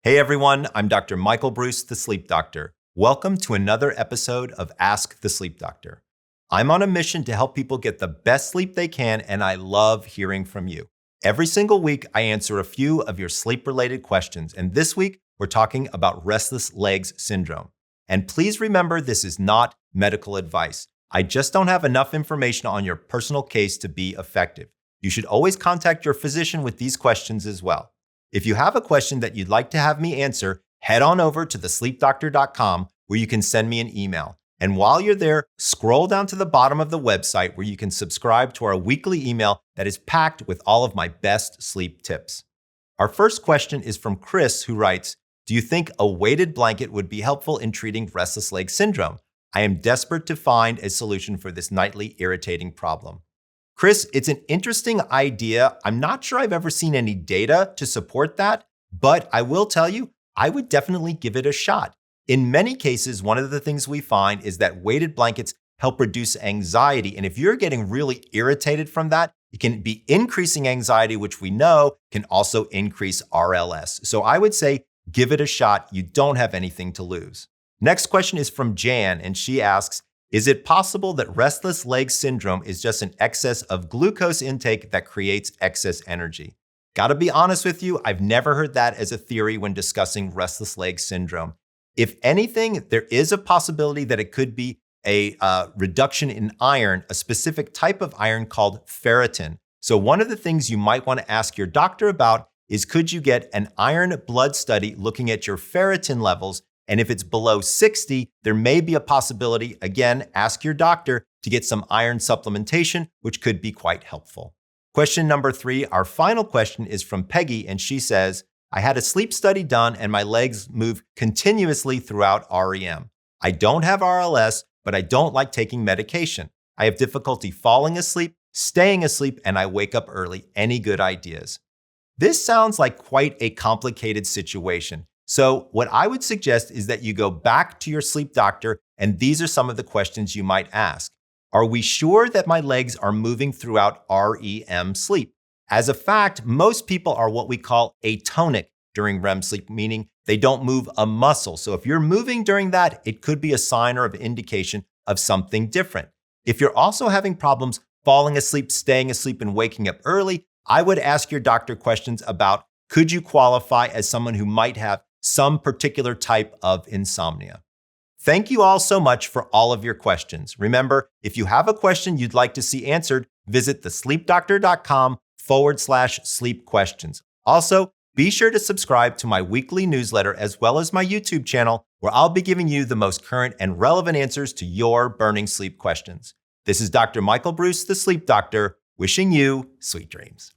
Hey everyone, I'm Dr. Michael Breus, the Sleep Doctor. Welcome to another episode of Ask the Sleep Doctor. I'm on a mission to help people get the best sleep they can, and I love hearing from you. Every single week, I answer a few of your sleep-related questions, and this week, we're talking about restless legs syndrome. And please remember, this is not medical advice. I just don't have enough information on your personal case to be effective. You should always contact your physician with these questions as well. If you have a question that you'd like to have me answer, head on over to thesleepdoctor.com where you can send me an email. And while you're there, scroll down to the bottom of the website where you can subscribe to our weekly email that is packed with all of my best sleep tips. Our first question is from Chris, who writes, "Do you think a weighted blanket would be helpful in treating restless leg syndrome? I am desperate to find a solution for this nightly irritating problem." Chris, it's an interesting idea. I'm not sure I've ever seen any data to support that, but I will tell you, I would definitely give it a shot. In many cases, one of the things we find is that weighted blankets help reduce anxiety. And if you're getting really irritated from that, it can be increasing anxiety, which we know can also increase RLS. So I would say give it a shot. You don't have anything to lose. Next question is from Jan, and she asks, is it possible that restless leg syndrome is just an excess of glucose intake that creates excess energy? Gotta be honest with you, I've never heard that as a theory when discussing restless leg syndrome. If anything, there is a possibility that it could be a reduction in iron, a specific type of iron called ferritin. So one of the things you might want to ask your doctor about is, could you get an iron blood study looking at your ferritin levels? And if it's below 60, there may be a possibility, again, ask your doctor to get some iron supplementation, which could be quite helpful. Question number 3, our final question is from Peggy, and she says, I had a sleep study done and my legs move continuously throughout REM. I don't have RLS, but I don't like taking medication. I have difficulty falling asleep, staying asleep, and I wake up early. Any good ideas? This sounds like quite a complicated situation. So what I would suggest is that you go back to your sleep doctor, and these are some of the questions you might ask. Are we sure that my legs are moving throughout REM sleep? As a fact, most people are what we call atonic during REM sleep, meaning they don't move a muscle. So if you're moving during that, it could be a sign or an indication of something different. If you're also having problems falling asleep, staying asleep, and waking up early, I would ask your doctor questions about, could you qualify as someone who might have some particular type of insomnia? Thank you all so much for all of your questions. Remember, if you have a question you'd like to see answered, visit thesleepdoctor.com/sleep questions. Also, be sure to subscribe to my weekly newsletter as well as my YouTube channel, where I'll be giving you the most current and relevant answers to your burning sleep questions. This is Dr. Michael Breus, the Sleep Doctor, wishing you sweet dreams.